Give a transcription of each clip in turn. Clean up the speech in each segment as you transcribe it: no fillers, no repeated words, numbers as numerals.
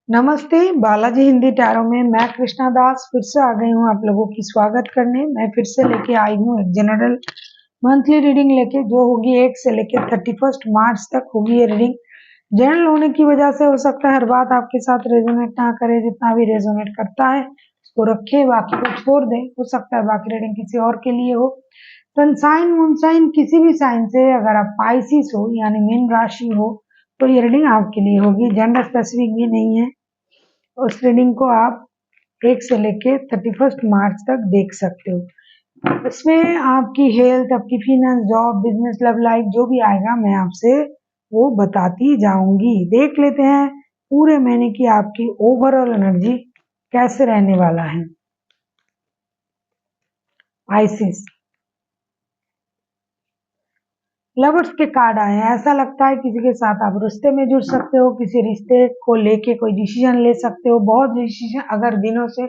नमस्ते, बालाजी हिंदी टैरो में मैं कृष्णा दास फिर से आ गई हूँ आप लोगों की स्वागत करने। मैं फिर से लेके आई हूँ एक जनरल मंथली रीडिंग लेके, जो होगी 1 से लेके 31 मार्च तक होगी ये रीडिंग। जनरल होने की वजह से हो सकता है हर बात आपके साथ रेजोनेट ना करे, जितना भी रेजोनेट करता है उसको रखे, बाकी को छोड़ दे। हो सकता है बाकी रीडिंग किसी और के लिए हो। सनसाइन मूनसाइन किसी भी साइन से अगर आप पाइसिस हो यानी मीन राशि हो तो ये रीडिंग आपके लिए होगी। जेंडर स्पेसिफिक भी नहीं है। उस रीडिंग को आप 1 से लेके 31 मार्च तक देख सकते हो। इसमें आपकी हेल्थ, आपकी finance, job, business, love life जो भी आएगा मैं आपसे वो बताती जाऊंगी। देख लेते हैं पूरे महीने की आपकी ओवरऑल एनर्जी कैसे रहने वाला है। आइसिस लवर्स के कार्ड आए हैं। ऐसा लगता है किसी के साथ आप रिश्ते में जुड़ सकते हो, किसी रिश्ते को लेके कोई डिसीजन ले सकते हो। बहुत डिसीजन अगर दिनों से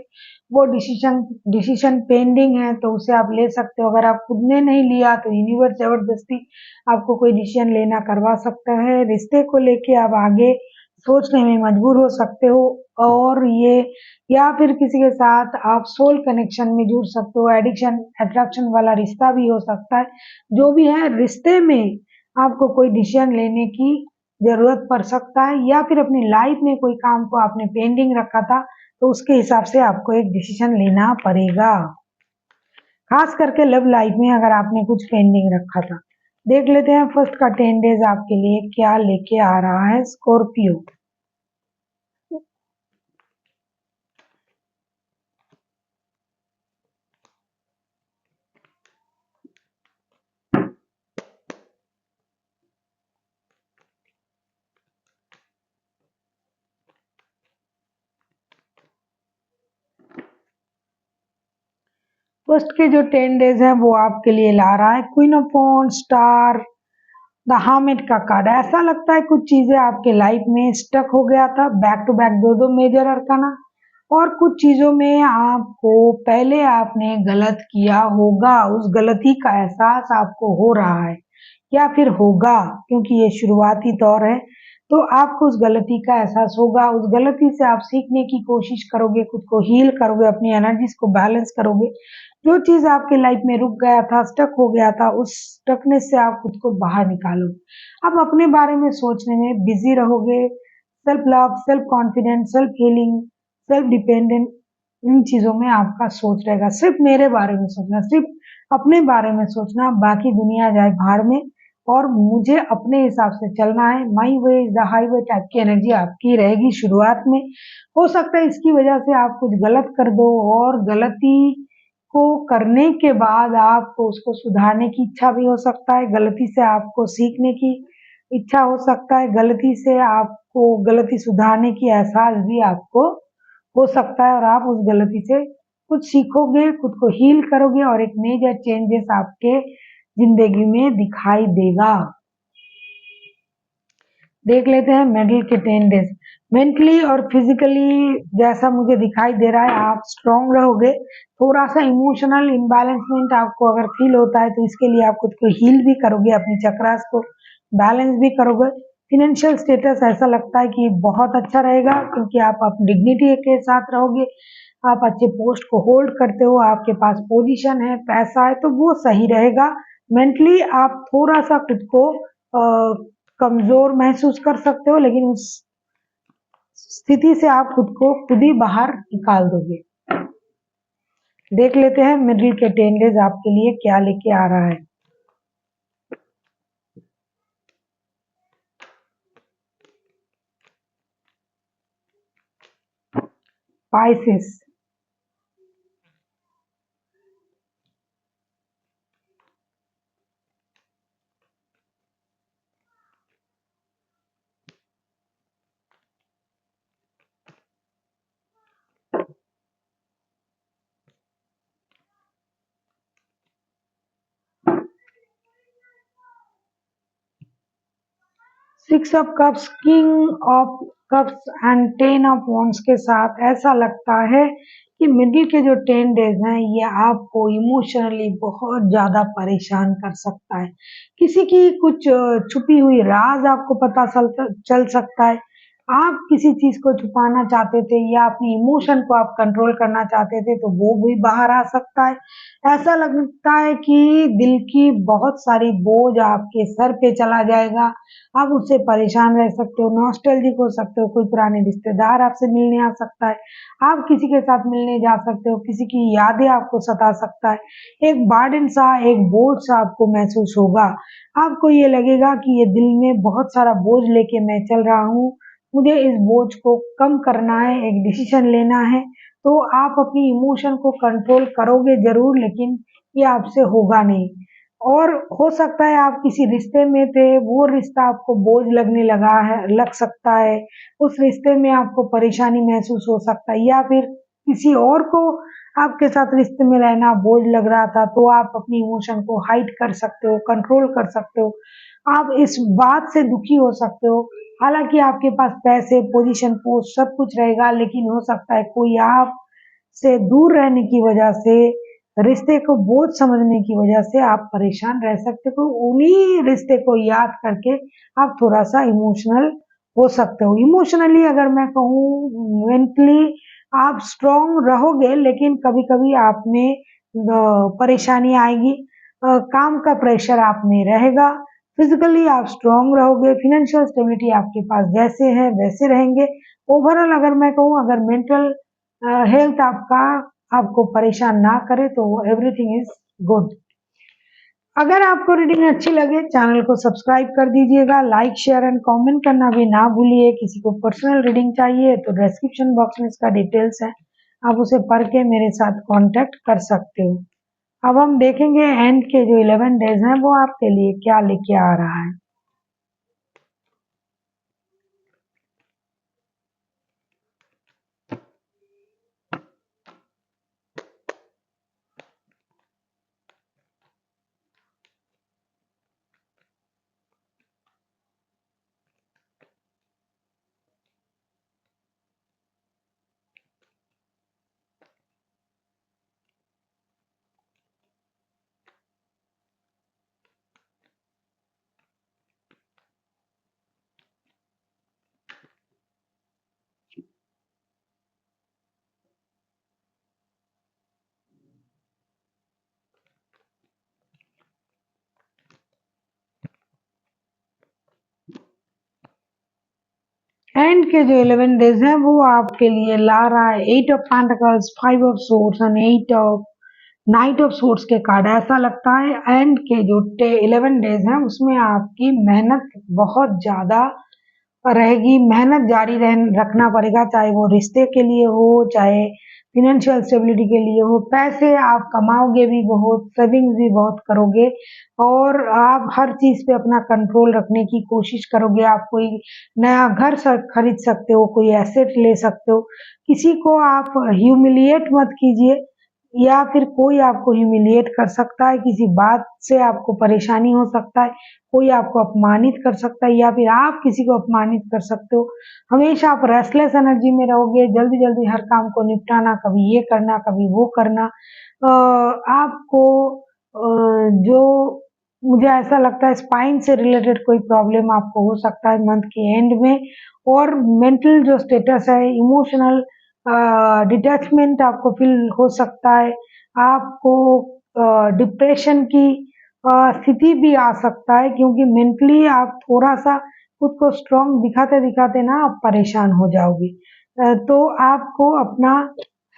वो डिसीजन पेंडिंग है तो उसे आप ले सकते हो। अगर आप खुद ने नहीं लिया तो यूनिवर्स जबरदस्ती आपको कोई डिसीजन लेना करवा सकता है। रिश्ते को लेके आप आगे सोचने में मजबूर हो सकते हो, और ये या फिर किसी के साथ आप सोल कनेक्शन में जुड़ सकते हो। एडिक्शन अट्रैक्शन वाला रिश्ता भी हो सकता है। जो भी है, रिश्ते में आपको कोई डिसीजन लेने की जरूरत पड़ सकता है, या फिर अपनी लाइफ में कोई काम को आपने पेंडिंग रखा था तो उसके हिसाब से आपको एक डिसीजन लेना पड़ेगा। खास करके लव लाइफ में अगर आपने कुछ पेंडिंग रखा था। देख लेते हैं फर्स्ट का 10 डेज आपके लिए क्या लेके आ रहा है स्कॉर्पियो। फर्स्ट के जो 10 डेज है वो आपके लिए ला रहा है queen of wands, star, the hermit का कार्ड। ऐसा लगता है कुछ चीजें आपके लाइफ में स्टक हो गया था, बैक टू बैक दो मेजर अरकाना। और कुछ चीजों में आपको पहले आपने गलत किया होगा, उस गलती का एहसास आपको हो रहा है या फिर होगा, क्योंकि ये शुरुआती दौर है। तो आपको उस गलती का एहसास होगा, उस गलती से आप सीखने की कोशिश करोगे, खुद को हील करोगे, अपनी एनर्जीज को बैलेंस करोगे। जो चीज आपके लाइफ में रुक गया था, स्टक हो गया था, उस स्टकनेस से आप खुद को बाहर निकालो। आप अपने बारे में सोचने में बिजी रहोगे। Self love, self confidence, self healing, self dependent, इन चीजों में आपका सोच रहेगा। सिर्फ मेरे बारे में सोचना, सिर्फ अपने बारे में सोचना, बाकी दुनिया जाए भाड़ में और मुझे अपने हिसाब से चलना है। My way is the highway type की एनर्जी आपकी रहेगी शुरुआत में। हो सकता है इसकी वजह से आप कुछ गलत कर दो, और गलती को करने के बाद आपको उसको सुधारने की इच्छा भी हो सकता है। गलती से आपको सीखने की इच्छा हो सकता है। गलती से आपको गलती सुधारने की एहसास भी आपको हो सकता है, और आप उस गलती से कुछ सीखोगे, खुद को हील करोगे और एक मेजर चेंजेस आपके जिंदगी में दिखाई देगा। देख लेते हैं मेडल के 10 डेज। मेंटली और फिजिकली जैसा मुझे दिखाई दे रहा है आप स्ट्रांग रहोगे। थोड़ा सा इमोशनल इम्बैलेंसमेंट आपको अगर फील होता है तो इसके लिए आप खुद को हील भी करोगे, अपनी चक्रास को बैलेंस भी करोगे। फिनेंशियल स्टेटस ऐसा लगता है कि बहुत अच्छा रहेगा, क्योंकि आप अपनी डिग्निटी के साथ रहोगे। आप अच्छे पोस्ट को होल्ड करते हो, आपके पास पोजीशन है, पैसा है, तो वो सही रहेगा। मेंटली आप थोड़ा सा खुद को कमजोर महसूस कर सकते हो, लेकिन उस स्थिति से आप खुद को खुद ही बाहर निकाल दोगे। देख लेते हैं मिडिल के 10 डेज आपके लिए क्या लेके आ रहा है। Pisces 6 of cups, king of cups and 10 of wands के साथ ऐसा लगता है कि मिडिल के जो 10 डेज हैं ये आपको इमोशनली बहुत ज्यादा परेशान कर सकता है। किसी की कुछ छुपी हुई राज आपको पता चल सकता है। आप किसी चीज को छुपाना चाहते थे या अपनी इमोशन को आप कंट्रोल करना चाहते थे तो वो भी बाहर आ सकता है। ऐसा लगता है कि दिल की बहुत सारी बोझ आपके सर पे चला जाएगा। आप उससे परेशान रह सकते हो, नॉस्टैल्जिक हो सकते हो, कोई पुराने रिश्तेदार आपसे मिलने आ सकता है, आप किसी के साथ मिलने जा सकते हो, किसी की यादें आपको सता सकता है। एक बर्डन सा, एक बोझ सा आपको महसूस होगा। आपको ये लगेगा कि ये दिल में बहुत सारा बोझ लेके मैं चल रहा हूँ, मुझे इस बोझ को कम करना है, एक डिसीजन लेना है। तो आप अपनी इमोशन को कंट्रोल करोगे ज़रूर, लेकिन ये आपसे होगा नहीं। और हो सकता है आप किसी रिश्ते में थे, वो रिश्ता आपको बोझ लगने लगा है, लग सकता है, उस रिश्ते में आपको परेशानी महसूस हो सकता है, या फिर किसी और को आपके साथ रिश्ते में रहना बोझ लग रहा था, तो आप अपनी इमोशन को हाइड कर सकते हो, कंट्रोल कर सकते हो। आप इस बात से दुखी हो सकते हो, हालाँकि आपके पास पैसे, पोज़ीशन, पोस्ट सब कुछ रहेगा, लेकिन हो सकता है कोई आपसे दूर रहने की वजह से, रिश्ते को बोझ समझने की वजह से आप परेशान रह सकते हो। उन्हीं रिश्ते को याद करके आप थोड़ा-सा इमोशनल हो सकते हो। इमोशनली अगर मैं कहूँ, मेंटली आप स्ट्रॉन्ग रहोगे, लेकिन कभी-कभी आप में परेशानी आएगी। काम का प्रेशर आप में रहेगा। फिजिकली आप स्ट्रॉन्ग रहोगे, फाइनेंशियल स्टेबिलिटी आपके पास जैसे है वैसे रहेंगे। ओवरऑल अगर मैं कहूँ, अगर मेंटल हेल्थ आपका आपको परेशान ना करे तो एवरीथिंग इज गुड। अगर आपको रीडिंग अच्छी लगे, चैनल को सब्सक्राइब कर दीजिएगा, लाइक शेयर एंड कमेंट करना भी ना भूलिए। किसी को पर्सनल रीडिंग चाहिए तो डिस्क्रिप्शन बॉक्स में इसका डिटेल्स है, आप उसे पढ़ के मेरे साथ कांटेक्ट कर सकते हो। अब हम देखेंगे एंड के जो 11 डेज हैं वो आपके लिए क्या लेके आ रहा है। एंड के जो 11 डेज हैं वो आपके लिए ला रहा है 8 of pentacles, 5 of swords and 8 of night of swords के कार्ड। ऐसा लगता है एंड के जो 11 डेज हैं उसमें आपकी मेहनत बहुत ज्यादा रहेगी, मेहनत जारी रखना पड़ेगा, चाहे वो रिश्ते के लिए हो, चाहे फाइनेंशियल स्टेबिलिटी के लिए हो। पैसे आप कमाओगे भी बहुत, सेविंग्स भी बहुत करोगे, और आप हर चीज पे अपना कंट्रोल रखने की कोशिश करोगे। आप कोई नया घर खरीद सकते हो, कोई एसेट ले सकते हो। किसी को आप ह्यूमिलिएट मत कीजिए, या फिर कोई आपको ह्यूमिलिएट कर सकता है, किसी बात से आपको परेशानी हो सकता है, कोई आपको अपमानित कर सकता है, या फिर आप किसी को अपमानित कर सकते हो। हमेशा आप रेस्टलेस एनर्जी में रहोगे, जल्दी जल्दी हर काम को निपटाना, कभी ये करना कभी वो करना। आपको जो मुझे ऐसा लगता है स्पाइन से रिलेटेड कोई प्रॉब्लम आपको हो सकता है मंथ के एंड में। और मेंटल जो स्टेटस है, इमोशनल डिटैचमेंट आपको फील हो सकता है। आपको डिप्रेशन की स्थिति भी आ सकता है, क्योंकि मेंटली आप थोड़ा-सा खुद को स्ट्रॉन्ग दिखाते-दिखाते ना आप परेशान हो जाओगे। तो आपको अपना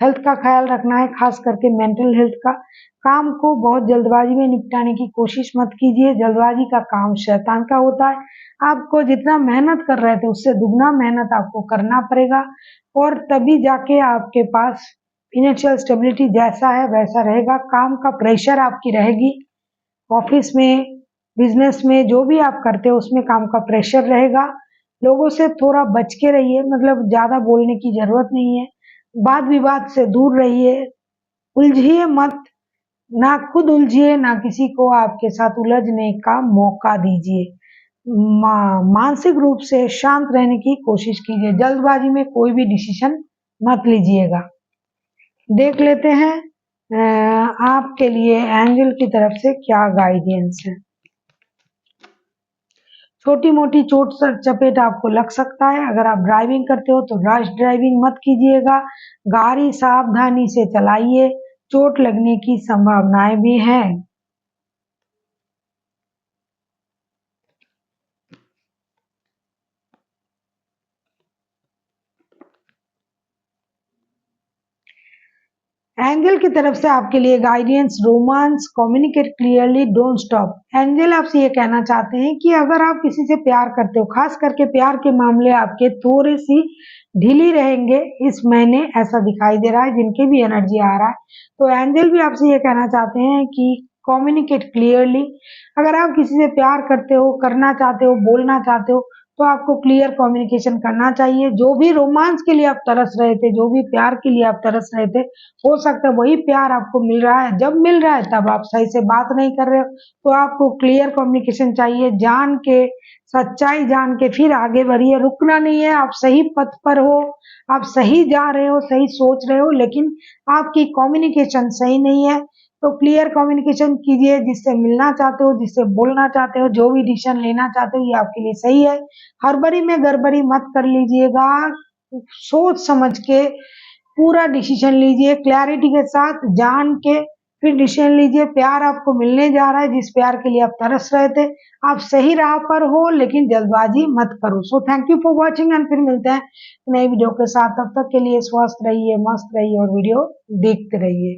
हेल्थ का ख़्याल रखना है, ख़ास करके मेंटल हेल्थ का। काम को बहुत जल्दबाज़ी में निपटाने की कोशिश मत कीजिए, जल्दबाज़ी का काम शैतान का होता है। आपको जितना मेहनत कर रहे थे उससे दुगना मेहनत आपको करना पड़ेगा, और तभी जाके आपके पास फाइनेंशियल स्टेबिलिटी जैसा है वैसा रहेगा। काम का प्रेशर आपकी रहेगी, ऑफिस में, बिजनेस में, जो भी आप करते हो उसमें काम का प्रेशर रहेगा। लोगों से थोड़ा बच के रहिए, मतलब ज्यादा बोलने की जरूरत नहीं है। वाद विवाद से दूर रहिए, उलझिए मत, ना खुद उलझिए ना किसी को आपके साथ उलझने का मौका दीजिए। मानसिक रूप से शांत रहने की कोशिश कीजिए, जल्दबाजी में कोई भी डिसीजन मत लीजिएगा। देख लेते हैं आपके लिए एंजल की तरफ से क्या गाइडेंस है। छोटी मोटी चोट चपेट आपको लग सकता है। अगर आप ड्राइविंग करते हो तो रश ड्राइविंग मत कीजिएगा, गाड़ी सावधानी से चलाइए, चोट लगने की संभावनाएं भी हैं। एंजल की तरफ से आपके लिए guidance, romance, communicate clearly, don't stop. Angel आपसे ये कहना चाहते हैं कि अगर आप किसी से प्यार करते हो, खास करके प्यार के मामले आपके थोड़े सी ढीली रहेंगे इस महीने, ऐसा दिखाई दे रहा है जिनके भी एनर्जी आ रहा है। तो एंजल भी आपसे ये कहना चाहते हैं कि कम्युनिकेट क्लियरली। अगर आप किसी से प्यार करते हो, करना चाहते हो, बोलना चाहते हो, तो आपको क्लियर कम्युनिकेशन करना चाहिए। जो भी रोमांस के लिए आप तरस रहे थे, जो भी प्यार के लिए आप तरस रहे थे, हो सकता है वही प्यार आपको मिल रहा है। जब मिल रहा है तब आप सही से बात नहीं कर रहे हो, तो आपको क्लियर कम्युनिकेशन चाहिए। जान के, सच्चाई जान के फिर आगे बढ़िए, रुकना नहीं है। आप सही पथ पर हो, आप सही जा रहे हो, सही सोच रहे हो, लेकिन आपकी कम्युनिकेशन सही नहीं है। तो क्लियर कम्युनिकेशन कीजिए, जिससे मिलना चाहते हो, जिससे बोलना चाहते हो, जो भी डिसीजन लेना चाहते हो, ये आपके लिए सही है। हड़बड़ी में गड़बड़ी मत कर लीजिएगा, सोच समझ के पूरा डिसीजन लीजिए, क्लैरिटी के साथ जान के फिर डिसीजन लीजिए। प्यार आपको मिलने जा रहा है, जिस प्यार के लिए आप तरस रहे थे, आप सही राह पर हो, लेकिन जल्दबाजी मत करो। So thank you for watching and फिर मिलते हैं नई वीडियो के साथ। तब तक के लिए स्वस्थ रहिए, मस्त रहिए और वीडियो देखते रहिए।